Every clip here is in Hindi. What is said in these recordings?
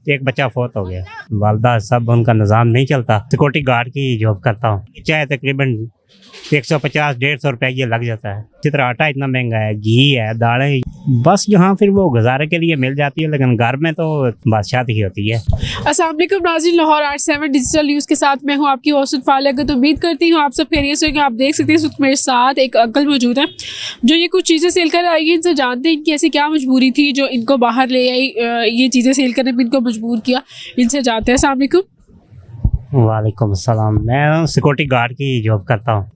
एक बच्चा फौत हो गया, वालदा सब उनका निज़ाम नहीं चलता। सिक्योरिटी गार्ड की जॉब करता हूँ। चाहे तकरीबन 150-150 रुपये ये लग जाता है। इसी तरह आटा इतना महंगा है, घी है, दालें, बस यहाँ फिर वो गुजारे के लिए मिल जाती है, लेकिन घर में तो बादशाह ही होती है। अस्सलाम वालेकुम नाज़रीन, लाहौर 8/7 डिजिटल न्यूज़ के साथ मैं हूँ आपकी औसत फालिक। तो उम्मीद करती हूँ आप सब खैरियत से होंगे। आप देख सकते हैं इस वक्त मेरे साथ एक अंकल मौजूद हैं जो ये कुछ चीज़ें सेल कर आई है। इनसे जानते हैं इनकी ऐसी क्या मजबूरी थी जो इनको बाहर ले आई, ये चीज़ें सेल करने में इनको मजबूर किया। इनसे जानते हैं। अस्सलाम वालेकुम। वालेकुम अस्सलाम। मैं सिक्योरिटी गार्ड की जॉब करता हूँ,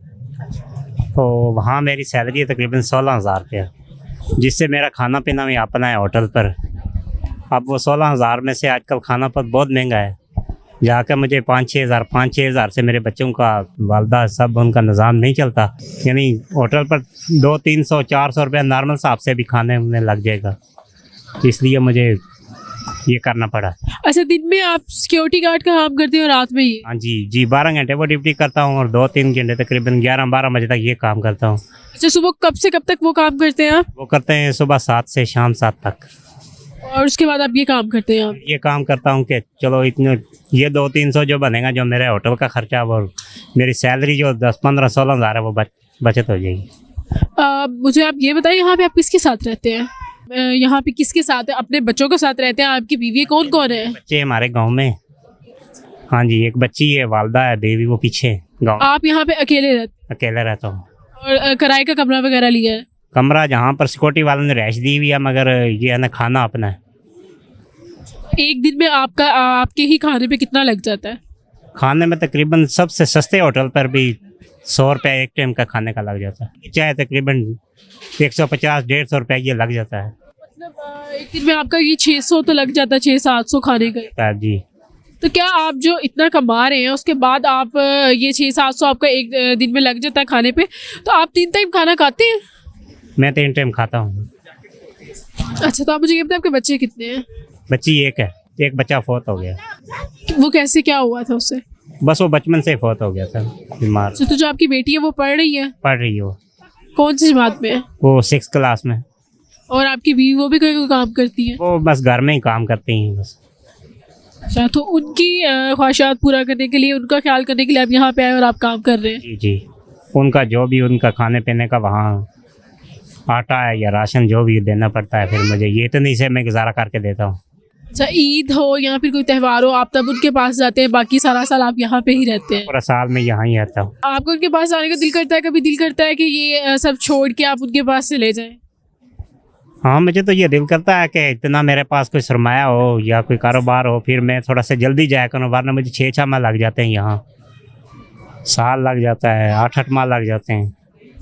तो वहाँ मेरी सैलरी है तकरीबन 16,000 रुपया, जिससे मेरा खाना पीना भी अपना है होटल पर। अब वो 16,000 में से आजकल खाना पर बहुत महंगा है, जाकर मुझे 5-6 हज़ार से मेरे बच्चों का वालदा सब उनका निज़ाम नहीं चलता। यानी होटल पर 200-300-400 रुपया नॉर्मल साहब से भी खाने में लग जाएगा, इसलिए मुझे ये करना पड़ा। अच्छा, दिन में आप सिक्योरिटी गार्ड का काम करते हैं और रात में ये? हाँ जी, 12 घंटे वो ड्यूटी करता हूँ और 2-3 घंटे तकरीबन 11-12 बजे तक ये काम करता हूँ। अच्छा, सुबह कब से कब तक वो काम करते हैं आप? वो करते हैं सुबह 7 से शाम 7 तक, और उसके बाद आप ये काम करते हैं आप? ये काम करता हूँ कि चलो इतने ये 200-300 जो बनेगा, जो मेरे होटल का खर्चा और मेरी सैलरी जो 10-15-16 हज़ार है वो बचत हो जाएगी। मुझे आप ये बताइए, यहाँ पे आप किसके साथ रहते हैं? यहाँ पे किसके साथ है? अपने बच्चों के साथ रहते हैं? आपकी बीवी कौन कौन है? बच्चे हमारे गांव में, हाँ जी, एक बच्ची है, वालदा है, बेबी वो पीछे गांव। आप यहाँ पे अकेले रहते? अकेले रहता हूँ। और किराए का कमरा वगैरह लिया है? कमरा जहाँ पर सिक्योरिटी वालों ने रैश दी हुई है, मगर ये है ना खाना अपना है। एक दिन में आपके ही खाने पे कितना लग जाता है? खाने में तकरीबन सबसे सस्ते होटल पर भी 100 रुपये एक टाइम का खाने का लग जाता है। चाहे तकरीबन 150-150 रुपये ये लग जाता है। मतलब एक दिन में आपका ये 600 तो लग जाता है, 600-700 खाने का जी। तो क्या आप जो इतना कमा रहे हैं उसके बाद आप ये 600-700 आपका एक दिन में लग जाता है खाने पे, तो आप 3 टाइम खाना खाते हैं? मैं 3 टाइम खाता हूँ। अच्छा, तो आप मुझे ये बताएं आपके बच्चे कितने हैं? बच्ची एक है, एक बच्चा फौत हो गया। वो कैसे, क्या हुआ था उससे? बस वो बचपन से फौत हो गया था, बीमार। तो जो आपकी बेटी है वो पढ़ रही है? पढ़ रही हो। कौन सी जमात में है? वो 6th क्लास में। और आपकी बीवी वो भी कोई काम करती है? वो बस घर में ही काम करती हैं बस। अच्छा, तो उनकी ख्वाहिशात पूरा करने के लिए, उनका ख्याल करने के लिए आप यहाँ पे आए और आप काम कर रहे हैं? जी जी, उनका जो भी उनका खाने पीने का वहाँ आटा है या राशन जो भी देना पड़ता है, फिर मुझे ये तो नहीं से मैं गुजारा करके देता हूँ। अच्छा, ईद हो या फिर कोई त्यौहार हो, आप तब उनके पास जाते हैं, बाकी सारा साल आप यहाँ पे ही रहते हैं? पूरा साल में यहाँ ही रहता हूँ। आपको उनके पास जाने का दिल करता है? कभी दिल करता है कि ये सब छोड़ के आप उनके पास से ले जाएं? हाँ, मुझे तो ये दिल करता है कि इतना मेरे पास कोई सरमाया हो या कोई कारोबार हो, फिर मैं थोड़ा सा जल्दी जाया करूँ, वरना मुझे 6-6 माह लग जाते हैं, यहाँ साल लग जाता है, 8-8 माह लग जाते हैं।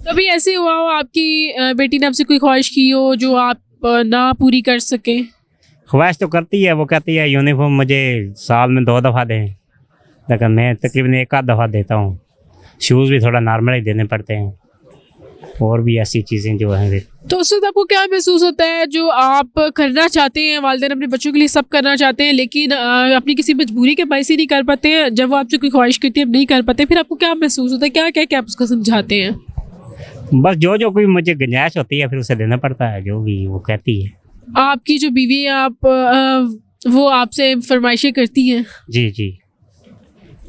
कभी ऐसे हुआ हो आपकी बेटी ने आपसे कोई ख्वाहिश की हो जो आप ना पूरी कर सके? ख्वाहिश तो करती है, वो कहती है यूनिफॉर्म मुझे साल में 2 दफ़ा दें, लेकिन मैं तकरीबन 1 आध दफ़ा देता हूँ। शूज़ भी थोड़ा नॉर्मल ही देने पड़ते हैं, और भी ऐसी चीज़ें जो हैं। तो उस वक्त आपको क्या महसूस होता है जो आप करना चाहते हैं, वालिदैन अपने बच्चों के लिए सब करना चाहते हैं, लेकिन अपनी किसी मजबूरी के वजह से नहीं कर पाते हैं? जब वो आपसे कोई ख्वाहिश करती है, आप नहीं कर पाते, फिर आपको क्या महसूस होता है? क्या क्या क्या आप उसको समझाते हैं? बस जो कोई मुझे गुंजाइश होती है फिर उसे देना पड़ता है, जो भी वो कहती है। आपकी जो बीवी है, आप वो आपसे फरमाइशें करती हैं? जी जी।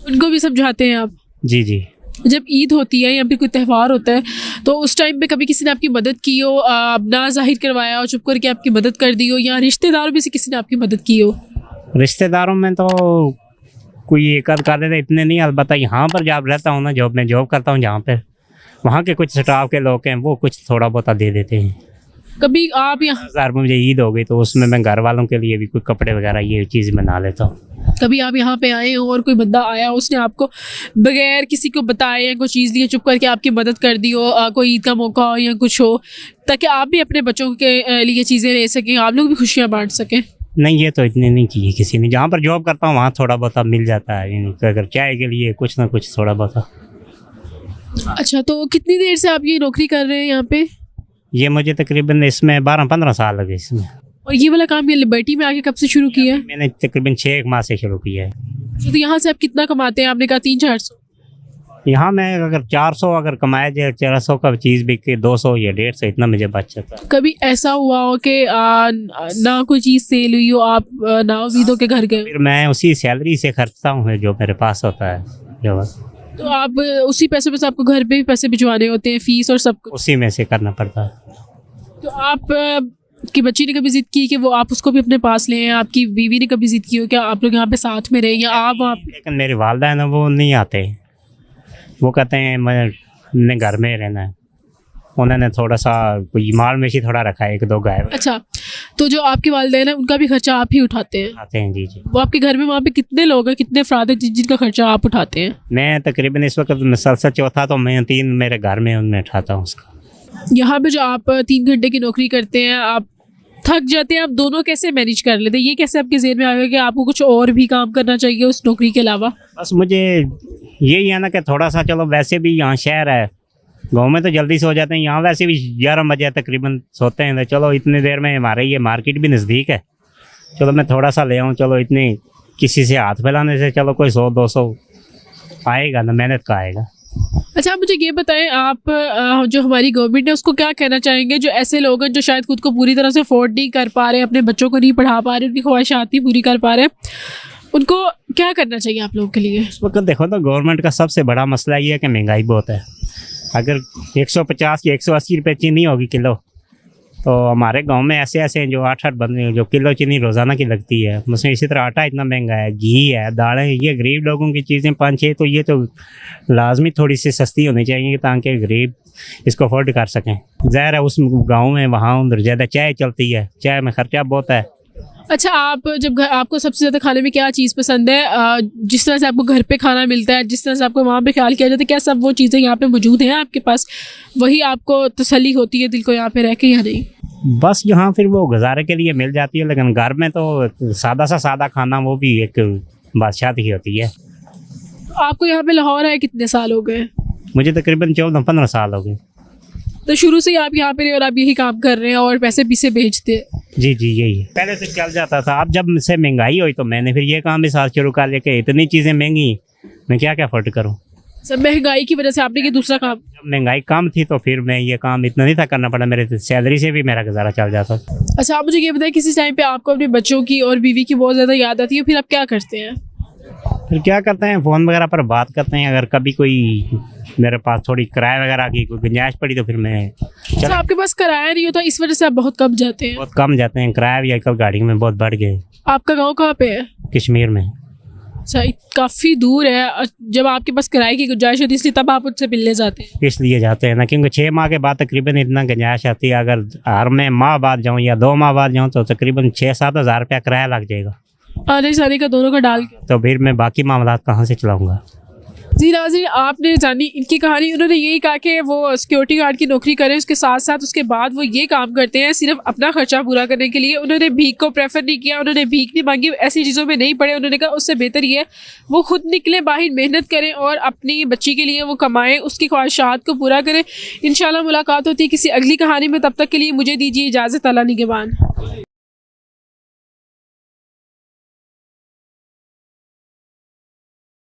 उनको भी समझाते हैं आप? जी जी। जब ईद होती है या फिर कोई त्यौहार होता है, तो उस टाइम पे कभी किसी ने आपकी मदद की हो, ना जाहिर करवाया हो, चुप करके आपकी मदद कर दी हो, या रिश्तेदारों में से किसी ने आपकी मदद की हो? रिश्तेदारों में तो कोई एक आध कर देते, इतने नहीं। अलबत्ता यहाँ पर जब रहता हूँ ना, मैं जॉब करता हूँ जहाँ पर, वहाँ के कुछ स्टाफ के लोग हैं, वो कुछ थोड़ा बहुत दे देते हैं। कभी आप यहाँ, हज़ार मुझे ईद हो गई तो उसमें मैं घर वालों के लिए भी कोई कपड़े वगैरह ये चीज़ बना लेता हूँ। कभी आप यहाँ पे आए हो और कोई बंदा आया, उसने आपको बगैर किसी को बताए या कोई चीज़ लिए चुप करके आपकी मदद कर दी हो, कोई ईद का मौका हो या कुछ हो, ताकि आप भी अपने बच्चों के लिए चीज़ें ले सकें, आप लोग भी खुशियाँ बांट सकें? नहीं, ये तो इतने नहीं किए किसी ने। जहाँ पर जॉब करता हूँ वहाँ थोड़ा बहुत मिल जाता है, यानी अगर चाय के लिए कुछ ना कुछ थोड़ा बहुत। अच्छा, तो कितनी देर से आप ये नौकरी कर रहे हैं यहाँ पे? ये मुझे तकरीबन इसमें 12-15 साल लगे इसमें। और ये वाला काम ये लिबर्टी में आके कब से शुरू किया है? मैंने तकरीबन 6 माह से शुरू किया है। तो यहाँ से आप कितना कमाते हैं? आपने कहा 300-400। यहाँ मैं अगर 400 अगर कमाया जाए, 400 का चीज़ बिक के 200 या 150 इतना मुझे बच जाता है। कभी ऐसा हुआ हो कि ना कोई चीज़ सेल हुई हो, आप ना उम्मीदों के घर गए, फिर मैं उसी सैलरी से खर्चता हूँ जो मेरे पास होता है, जो बस तो आप उसी पैसे में से आपको घर पे भी पैसे भिजवाने होते हैं, फीस और सब कुछ। उसी में से करना पड़ता है। तो आप की बच्ची ने कभी जिद की कि वो आप उसको भी अपने पास लें, आपकी बीवी ने कभी जिद की हो क्या आप लोग यहाँ पे साथ में रहें, या आप वहाँ पे? लेकिन मेरी वालदा है ना, वो नहीं आते, वो कहते हैं मैंने घर में रहना है। उन्होंने थोड़ा सा कोई माल में थोड़ा रखा है, 1-2 गाय अच्छा, तो जो आपके वालिदैन हैं उनका भी खर्चा आप ही उठाते हैं? आते हैं। जी जी। वो आपके घर में वहाँ पे कितने लोग हैं, कितने अफराद हैं जिनका खर्चा आप उठाते हैं? मैं तकरीबन इस वक्त मसलसल चौथा, तो मैं 3 मेरे घर में उनमें उठाता हूँ उसका। यहाँ पे जो आप 3 घंटे की नौकरी करते हैं, आप थक जाते हैं, आप दोनों कैसे मैनेज कर लेते हैं? ये कैसे आपके ज़हन में आएगा कि आपको कुछ और भी काम करना चाहिए उस नौकरी के अलावा? बस मुझे यही है ना कि थोड़ा सा, चलो वैसे भी यहाँ शहर है, गाँव में तो जल्दी सो जाते हैं, यहाँ वैसे भी 11 बजे तकरीबन सोते हैं, तो चलो इतनी देर में हमारे ये मार्केट भी नज़दीक है, चलो मैं थोड़ा सा ले आऊँ, चलो इतनी किसी से हाथ फैलाने से चलो कोई 100-200 आएगा ना, मेहनत का आएगा। अच्छा, आप मुझे ये बताएं, आप जो हमारी गवर्नमेंट है उसको क्या कहना चाहेंगे, जो ऐसे लोग हैं जो शायद खुद को पूरी तरह से अफोर्ड नहीं कर पा रहे, अपने बच्चों को नहीं पढ़ा पा रहे, उनकी ख्वाहिशात नहीं पूरी कर पा रहे, उनको क्या करना चाहिए आप लोगों के लिए? इस वक्त देखो तो गवर्नमेंट का सबसे बड़ा मसला ये है कि महंगाई बहुत है। अगर 150 या 180 रुपये चीनी होगी किलो, तो हमारे गांव में ऐसे ऐसे हैं जो 8-8 बंदे जो किलो चीनी रोज़ाना की लगती है। उसमें इसी तरह आटा इतना महंगा है, घी है, दालें, ये गरीब लोगों की चीज़ें 5-6, तो ये तो लाजमी थोड़ी सी सस्ती होनी चाहिए ताकि गरीब इसको अफोर्ड कर सकें। ज़ाहिर है उस गांव में वहाँ उधर ज़्यादा चाय चलती है, चाय में खर्चा बहुत है। अच्छा, आप जब आपको सबसे ज़्यादा खाने में क्या चीज़ पसंद है? जिस तरह से आपको घर पे खाना मिलता है, जिस तरह से आपको वहाँ पे ख्याल किया जाता है, क्या सब वो चीज़ें यहाँ पे मौजूद हैं आपके पास? वही आपको तसल्ली होती है दिल को यहाँ पे रह के, या नहीं? बस यहाँ फिर वो गुजारे के लिए मिल जाती है, लेकिन घर में तो सादा सा सादा खाना, वो भी एक बादशाह ही होती है। आपको यहाँ पे लाहौर आए कितने साल हो गए? मुझे तकरीबन 14-15 साल हो गए। तो शुरू से ही आप यहाँ पे रहे और आप यही काम कर रहे हैं और पैसे पीछे भेजते हैं? जी जी, यही है। पहले तो चल जाता था, अब जब से महंगाई हुई तो मैंने फिर ये काम भी साथ शुरू कर लिया कि इतनी चीज़ें महंगी, मैं क्या क्या अफोर्ड करूँ। सब महंगाई की वजह से आपने ये दूसरा काम? जब महंगाई कम थी तो फिर मैं ये काम इतना नहीं था करना पड़ा, मेरे सैलरी से भी मेरा गुजारा चल जाता था। अच्छा, आप मुझे ये बताएं, किसी टाइम पे आपको अपने बच्चों की और बीवी की बहुत ज़्यादा याद आती है, फिर आप क्या करते हैं? फिर क्या करते हैं, फ़ोन वगैरह पर बात करते हैं। अगर कभी कोई मेरे पास थोड़ी किराया वगैरह की कोई गुंजाइश पड़ी तो फिर मैं अच्छा, आपके पास किराया नहीं होता, इस वजह से आप बहुत कम जाते हैं? बहुत कम जाते हैं, किराया भी आजकल गाड़ी में बहुत बढ़ गए। आपका गाँव कहाँ पे है? कश्मीर में। अच्छा, काफ़ी दूर है। जब आपके पास किराए की गुंजाइश होती है इसलिए तब आप उससे मिलने जाते हैं? इसलिए जाते हैं ना, क्योंकि 6 माह के बाद तकरीबन इतना गुंजाइश आती है। अगर हर मैं माह बाद जाऊँ या 2 माह बाद जाऊँ तो तकरीबन 6-7 हज़ार रुपया किराया लग जाएगा, आने जाने का दोनों का डाल के। तो फिर मैं बाकी मामला कहाँ से चलाऊँगा। जी नाज़रीन, आपने जानी इनकी कहानी। उन्होंने यही कहा कि वो सिक्योरिटी गार्ड की नौकरी करें, उसके साथ साथ उसके बाद वो ये काम करते हैं सिर्फ अपना खर्चा पूरा करने के लिए। उन्होंने भीख को प्रेफर नहीं किया, उन्होंने भीख नहीं मांगी, ऐसी चीज़ों में नहीं पड़े। उन्होंने कहा उससे बेहतर ये है वो खुद निकले बाहर, मेहनत करें और अपनी बच्ची के लिए वो कमाएं, उसकी ख्वाहिशात को पूरा करें। इंशाल्लाह मुलाकात होती है किसी अगली कहानी में, तब तक के लिए मुझे दीजिए इजाज़त। अल्लाह निगहबान।